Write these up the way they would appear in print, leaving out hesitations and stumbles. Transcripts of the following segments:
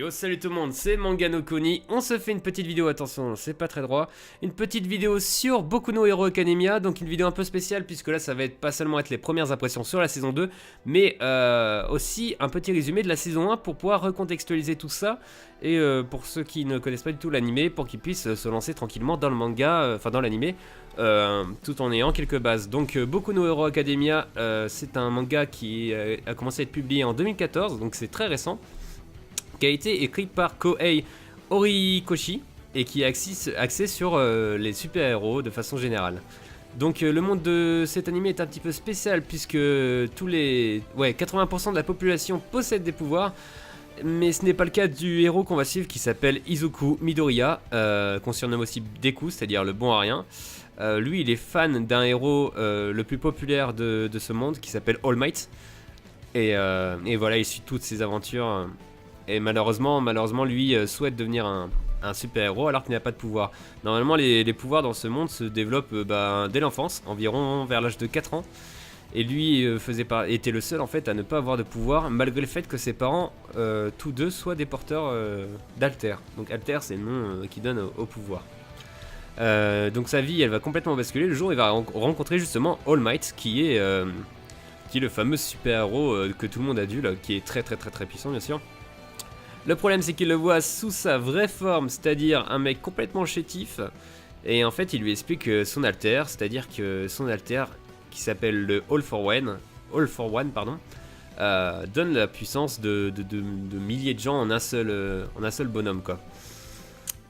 Yo, salut tout le monde, c'est Mangano Kuni. On se fait une petite vidéo, attention, c'est pas très droit. Une petite vidéo sur Boku no Hero Academia. Donc une vidéo un peu spéciale puisque là ça va être pas seulement être les premières impressions sur la saison 2, mais aussi un petit résumé de la saison 1 pour pouvoir recontextualiser tout ça. Et pour ceux qui ne connaissent pas du tout l'animé, pour qu'ils puissent se lancer tranquillement dans le manga, enfin dans l'animé, tout en ayant quelques bases. Donc Boku no Hero Academia, c'est un manga qui a commencé à être publié en 2014, donc c'est très récent, qui a été écrit par Kohei Horikoshi et qui est axé sur les super-héros de façon générale. Donc le monde de cet anime est un petit peu spécial puisque 80% de la population possède des pouvoirs, mais ce n'est pas le cas du héros qu'on va suivre qui s'appelle Izuku Midoriya, qu'on surnomme aussi Deku, c'est-à-dire le bon à rien. Lui il est fan d'un héros le plus populaire de ce monde qui s'appelle All Might, et voilà, il suit toutes ses aventures. Et malheureusement lui souhaite devenir un super-héros alors qu'il n'a pas de pouvoir. Normalement les pouvoirs dans ce monde se développent dès l'enfance, environ vers l'âge de 4 ans. Et lui était le seul en fait à ne pas avoir de pouvoir, malgré le fait que ses parents, tous deux, soient des porteurs d'Alter. Donc Alter, c'est le nom qu'il donne au pouvoir. Donc sa vie elle va complètement basculer le jour où il va rencontrer justement All Might, qui est le fameux super-héros que tout le monde adule, qui est très puissant bien sûr. Le problème c'est qu'il le voit sous sa vraie forme, c'est-à-dire un mec complètement chétif. Et en fait il lui explique son alter, c'est-à-dire que son alter, qui s'appelle le All for One, donne la puissance de milliers de gens en un seul bonhomme quoi.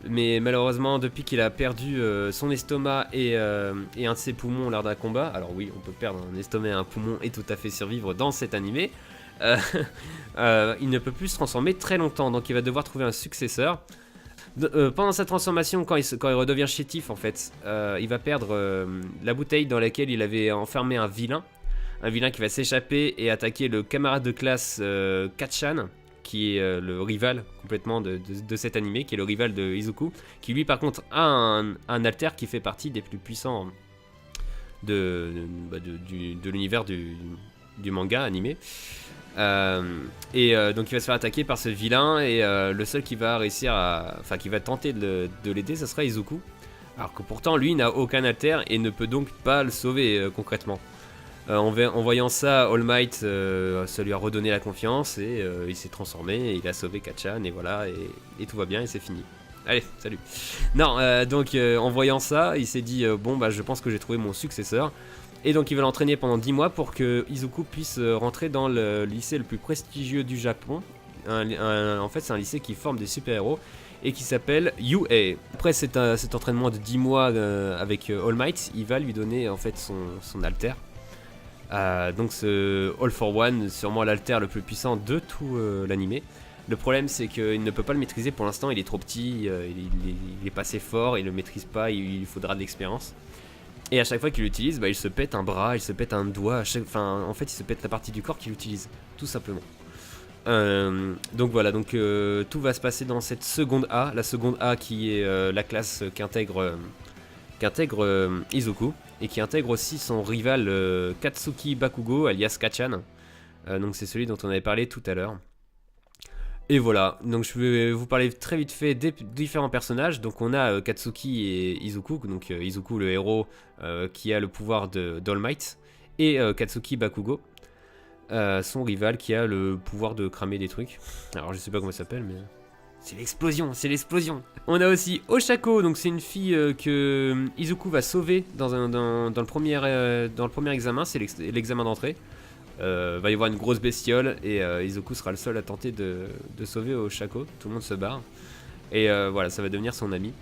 Mais malheureusement depuis qu'il a perdu son estomac et un de ses poumons lors d'un combat, alors oui on peut perdre un estomac et un poumon et tout à fait survivre dans cet animé, il ne peut plus se transformer très longtemps, donc il va devoir trouver un successeur. Pendant sa transformation, quand il redevient chétif en fait, il va perdre la bouteille dans laquelle il avait enfermé un vilain qui va s'échapper et attaquer le camarade de classe Kachan, qui est le rival complètement de cet animé, qui est le rival de Izuku, qui lui par contre a un alter qui fait partie des plus puissants de l'univers du manga animé. Donc il va se faire attaquer par ce vilain, et le seul qui va qui va tenter de l'aider, ce sera Izuku, alors que pourtant lui n'a aucun alter et ne peut donc pas le sauver concrètement. En voyant ça, All Might ça lui a redonné la confiance et il s'est transformé et il a sauvé Kachan, et voilà, et tout va bien et c'est fini. Allez, salut. Non, donc en voyant ça, il s'est dit je pense que j'ai trouvé mon successeur. Et donc il va l'entraîner pendant 10 mois pour que Izuku puisse rentrer dans le lycée le plus prestigieux du Japon. En fait c'est un lycée qui forme des super-héros et qui s'appelle UA. Après cet entraînement de 10 mois avec All Might, il va lui donner en fait son alter. Donc ce All for One, sûrement l'alter le plus puissant de tout l'animé. Le problème c'est qu'il ne peut pas le maîtriser pour l'instant, il est trop petit, il est pas assez fort, il le maîtrise pas, il faudra de l'expérience. Et à chaque fois qu'il l'utilise, il se pète un bras, il se pète un doigt, en fait il se pète la partie du corps qu'il utilise, tout simplement. Donc voilà, tout va se passer dans cette seconde A, la seconde A qui est la classe qu'intègre Izuku, et qui intègre aussi son rival Katsuki Bakugo, alias Kachan. Donc c'est celui dont on avait parlé tout à l'heure. Et voilà, donc je vais vous parler très vite fait des différents personnages. Donc on a Katsuki et Izuku, donc Izuku le héros qui a le pouvoir d'All Might, et Katsuki Bakugo, son rival qui a le pouvoir de cramer des trucs. Alors je sais pas comment ça s'appelle, mais c'est l'explosion. On a aussi Oshako, donc c'est une fille que Izuku va sauver dans le premier examen, c'est l'examen d'entrée. Va y avoir une grosse bestiole et Izuku sera le seul à tenter de sauver Oshako. Tout le monde se barre et voilà, ça va devenir son ami.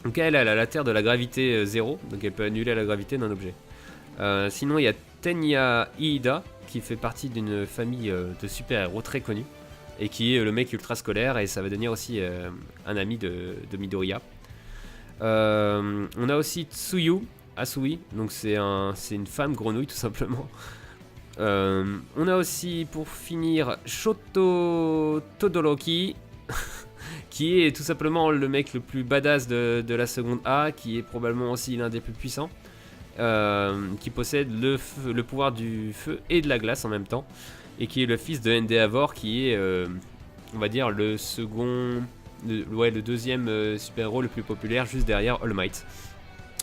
Donc elle a la terre de la gravité 0, donc elle peut annuler la gravité d'un objet. Sinon il y a Tenya Iida qui fait partie d'une famille de super-héros très connue et qui est le mec ultra scolaire, et ça va devenir aussi un ami de Midoriya. On a aussi Tsuyu Asui, donc c'est une femme grenouille tout simplement. On a aussi pour finir Shoto Todoroki qui est tout simplement le mec le plus badass de la seconde A, qui est probablement aussi l'un des plus puissants, qui possède le pouvoir du feu et de la glace en même temps, et qui est le fils de Endeavor, qui est on va dire le second, le deuxième super-héros le plus populaire, juste derrière All Might.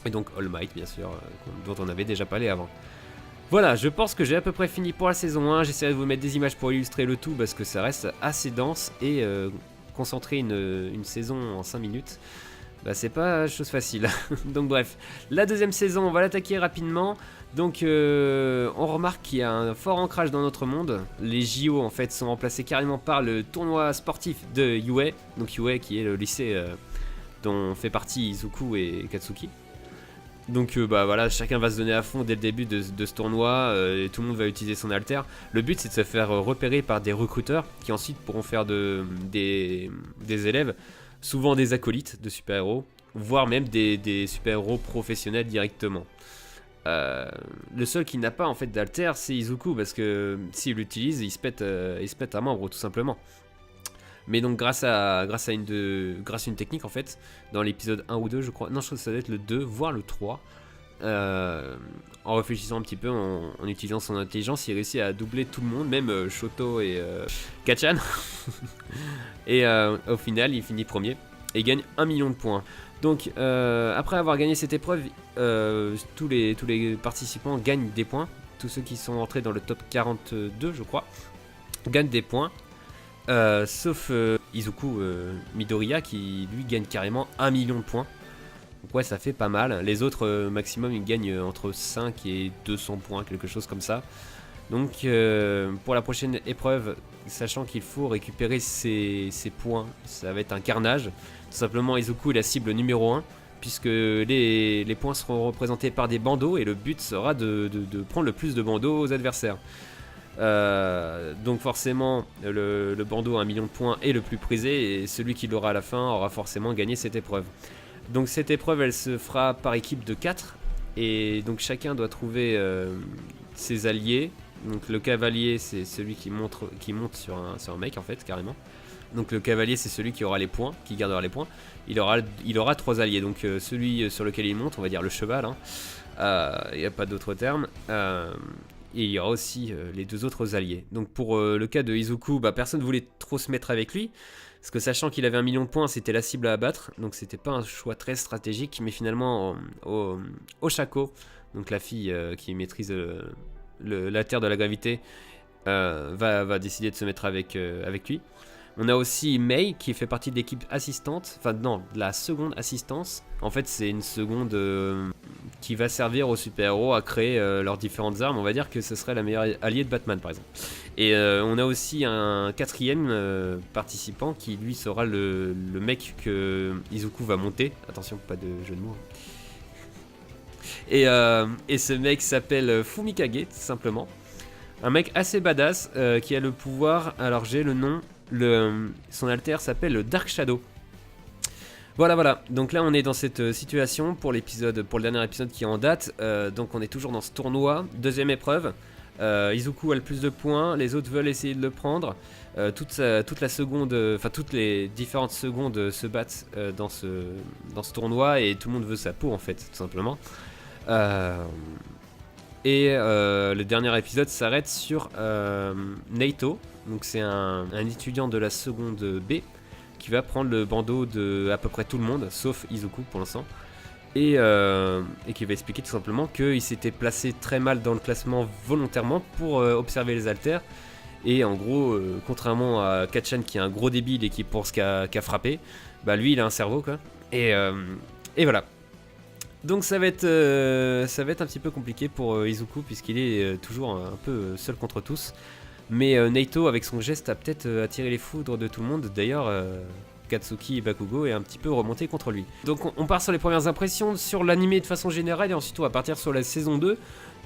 Et donc All Might, bien sûr, dont on avait déjà parlé avant. Voilà, je pense que j'ai à peu près fini pour la saison 1. J'essaierai de vous mettre des images pour illustrer le tout parce que ça reste assez dense et concentrer une saison en 5 minutes, bah c'est pas chose facile. Donc bref, la deuxième saison, on va l'attaquer rapidement. Donc on remarque qu'il y a un fort ancrage dans notre monde. Les JO en fait sont remplacés carrément par le tournoi sportif de UA. Donc UA qui est le lycée dont fait partie Izuku et Katsuki. Donc bah voilà, chacun va se donner à fond dès le début de ce tournoi et tout le monde va utiliser son alter. Le but c'est de se faire repérer par des recruteurs qui ensuite pourront faire des élèves, souvent des acolytes de super-héros, voire même des super-héros professionnels directement. Le seul qui n'a pas en fait d'alter c'est Izuku parce que s'il l'utilise il se pète un membre tout simplement. Mais donc grâce à une technique en fait, dans l'épisode 1 ou 2 je crois, non je crois que ça doit être le 2 voire le 3, en réfléchissant un petit peu, en utilisant son intelligence, il réussit à doubler tout le monde, même Shoto et Kachan. Et au final il finit premier et gagne 1 million de points. Donc après avoir gagné cette épreuve, tous les participants gagnent des points. Tous ceux qui sont entrés dans le top 42 je crois gagnent des points. Sauf Izuku Midoriya qui lui gagne carrément 1 million de points. Donc ouais ça fait pas mal. Les autres maximum ils gagnent entre 5 et 200 points, quelque chose comme ça. Donc pour la prochaine épreuve, sachant qu'il faut récupérer ces points, ça va être un carnage. Tout simplement Izuku est la cible numéro 1 puisque les points seront représentés par des bandeaux et le but sera de prendre le plus de bandeaux aux adversaires. Donc forcément le bandeau à 1 million de points est le plus prisé et celui qui l'aura à la fin aura forcément gagné cette épreuve. Donc cette épreuve elle se fera par équipe de 4 et donc chacun doit trouver ses alliés. Donc le cavalier c'est celui qui monte sur un mec en fait carrément. Donc le cavalier c'est celui qui aura les points, qui gardera les points. Il aura 3 alliés, donc celui sur lequel il monte, on va dire le cheval, il n'y a pas d'autre terme. Et il y aura aussi les 2 autres alliés. Donc pour le cas de Izuku, bah, personne ne voulait trop se mettre avec lui. Parce que sachant qu'il avait 1 million de points, c'était la cible à abattre. Donc c'était pas un choix très stratégique. Mais finalement, Oshako, donc la fille qui maîtrise la terre de la gravité, va décider de se mettre avec lui. On a aussi Mei qui fait partie de l'équipe assistante, enfin non, de la seconde assistance. En fait c'est une seconde qui va servir aux super-héros à créer leurs différentes armes. On va dire que ce serait la meilleure alliée de Batman par exemple. Et on a aussi un 4ème participant qui lui sera le mec que Izuku va monter. Attention, pas de jeu de mots. Et ce mec s'appelle Fumikage tout simplement. Un mec assez badass qui a le pouvoir, alors j'ai le nom... son alter s'appelle le Dark Shadow. Voilà, donc là on est dans cette situation pour le dernier épisode qui est en date. Donc on est toujours dans ce tournoi, deuxième épreuve. Izuku a le plus de points, les autres veulent essayer de le prendre. Toute la seconde, enfin toutes les différentes secondes se battent dans ce tournoi et tout le monde veut sa peau en fait, tout simplement. Le dernier épisode s'arrête sur Naito. Donc c'est un étudiant de la seconde B qui va prendre le bandeau de à peu près tout le monde, sauf Izuku pour l'instant. Et qui va expliquer tout simplement qu'il s'était placé très mal dans le classement volontairement pour observer les haltères. Et en gros, contrairement à Kachan qui est un gros débile et qui pense qu'à frapper, bah lui il a un cerveau quoi. Et voilà. Donc ça va être un petit peu compliqué pour Izuku puisqu'il est toujours un peu seul contre tous. Mais Naito avec son geste a peut-être attiré les foudres de tout le monde. D'ailleurs Katsuki et Bakugo est un petit peu remonté contre lui. Donc on part sur les premières impressions sur l'animé de façon générale et ensuite on va partir sur la saison 2.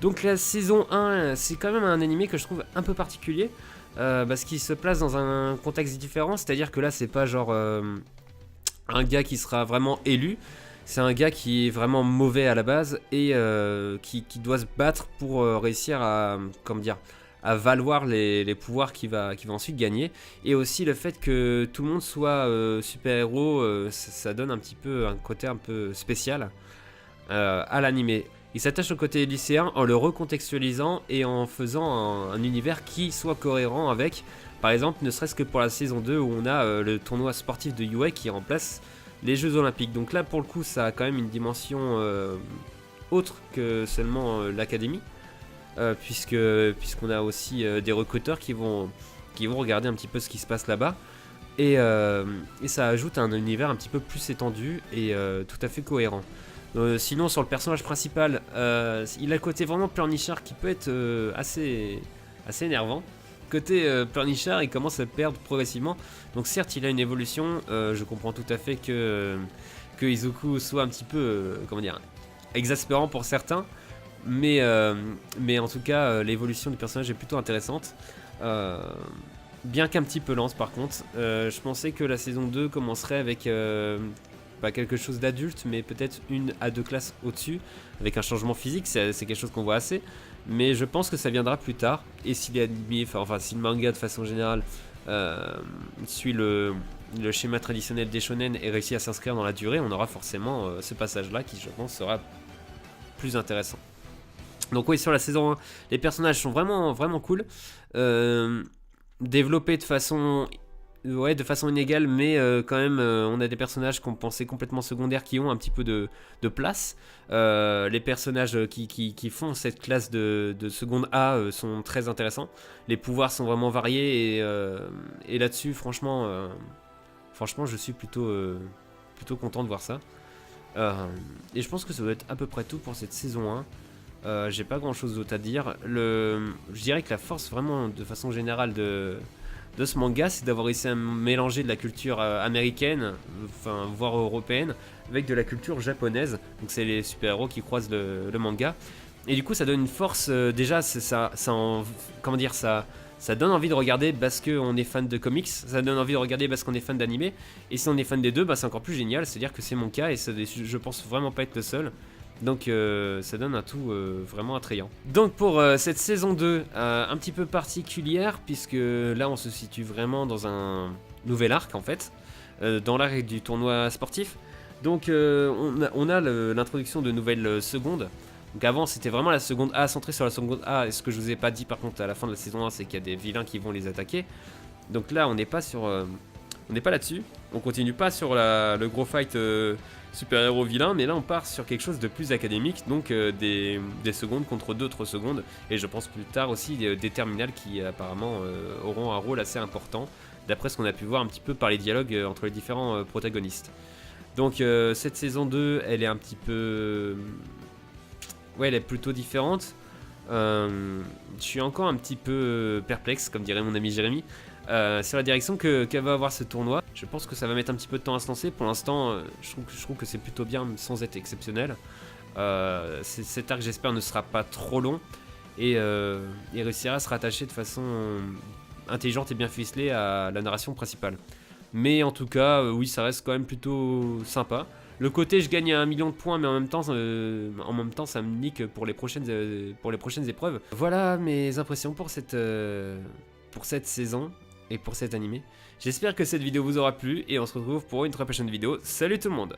Donc la saison 1 c'est quand même un animé que je trouve un peu particulier parce qu'il se place dans un contexte différent. C'est-à-dire que là c'est pas genre un gars qui sera vraiment élu. C'est un gars qui est vraiment mauvais à la base et qui doit se battre pour réussir à valoir les pouvoirs qu'il va ensuite gagner. Et aussi le fait que tout le monde soit super-héros, ça donne un petit peu un côté un peu spécial à l'animé. Il s'attache au côté lycéen en le recontextualisant et en faisant un univers qui soit cohérent avec Par exemple, ne serait-ce que pour la saison 2 où on a le tournoi sportif de UA qui remplace les Jeux Olympiques. Donc là, pour le coup, ça a quand même une dimension autre que seulement l'académie, puisqu'on a aussi des recruteurs qui vont regarder un petit peu ce qui se passe là-bas. Et ça ajoute un univers un petit peu plus étendu et tout à fait cohérent. Sinon, sur le personnage principal, il a le côté vraiment pleurnichard qui peut être assez énervant. Côté pleurnichard, il commence à perdre progressivement. Donc certes, il a une évolution. Je comprends tout à fait que Izuku soit un petit peu, comment dire, exaspérant pour certains. Mais en tout cas, l'évolution du personnage est plutôt intéressante. Bien qu'un petit peu lente par contre. Je pensais que la saison 2 commencerait avec pas quelque chose d'adulte, mais peut-être 1 à 2 classes au-dessus, avec un changement physique, c'est quelque chose qu'on voit assez. Mais je pense que ça viendra plus tard. Et si l'anime, enfin si le manga de façon générale suit le schéma traditionnel des shonen et réussit à s'inscrire dans la durée, on aura forcément ce passage-là qui, je pense, sera plus intéressant. Donc oui, sur la saison 1, les personnages sont vraiment, vraiment cool. Développés de façon inégale, mais quand même on a des personnages qu'on pensait complètement secondaires qui ont un petit peu de place. Les personnages qui font cette classe de seconde A sont très intéressants. Les pouvoirs sont vraiment variés et là-dessus franchement je suis plutôt content de voir ça. Et je pense que ça doit être à peu près tout pour cette saison 1. J'ai pas grand chose d'autre à dire. Je dirais que la force vraiment de façon générale de ce manga, c'est d'avoir réussi à mélanger de la culture américaine, enfin voire européenne, avec de la culture japonaise. Donc c'est les super-héros qui croisent le manga. Et du coup ça donne une force, déjà ça donne envie de regarder parce qu'on est fan de comics, ça donne envie de regarder parce qu'on est fan d'animé, et si on est fan des deux, c'est encore plus génial, c'est-à-dire que c'est mon cas, et je pense vraiment pas être le seul. Donc ça donne un tout vraiment attrayant. Donc pour cette saison 2, un petit peu particulière, puisque là on se situe vraiment dans un nouvel arc en fait, dans l'arc du tournoi sportif. Donc on a l'introduction de nouvelles secondes. Donc avant c'était vraiment la seconde A, centrée sur la seconde A, et ce que je vous ai pas dit par contre à la fin de la saison 1, c'est qu'il y a des vilains qui vont les attaquer. Donc là on n'est pas là-dessus, on continue pas sur le gros fight super-héros vilain, mais là on part sur quelque chose de plus académique, donc des secondes contre d'autres secondes, et je pense plus tard aussi des terminales qui apparemment auront un rôle assez important, d'après ce qu'on a pu voir un petit peu par les dialogues entre les différents protagonistes. Donc cette saison 2, elle est un petit peu... ouais, elle est plutôt différente. Je suis encore un petit peu perplexe, comme dirait mon ami Jérémy, sur la direction qu'elle va avoir ce tournoi. Je pense que ça va mettre un petit peu de temps à se lancer. Pour l'instant, je trouve que c'est plutôt bien sans être exceptionnel. Cet arc, j'espère, ne sera pas trop long et réussira à se rattacher de façon intelligente et bien ficelée à la narration principale. Mais en tout cas, oui, ça reste quand même plutôt sympa. Le côté je gagne 1 million de points, mais en même temps ça me nique pour les prochaines épreuves. Voilà mes impressions pour cette saison et pour cet animé. J'espère que cette vidéo vous aura plu et on se retrouve pour une très prochaine vidéo. Salut tout le monde!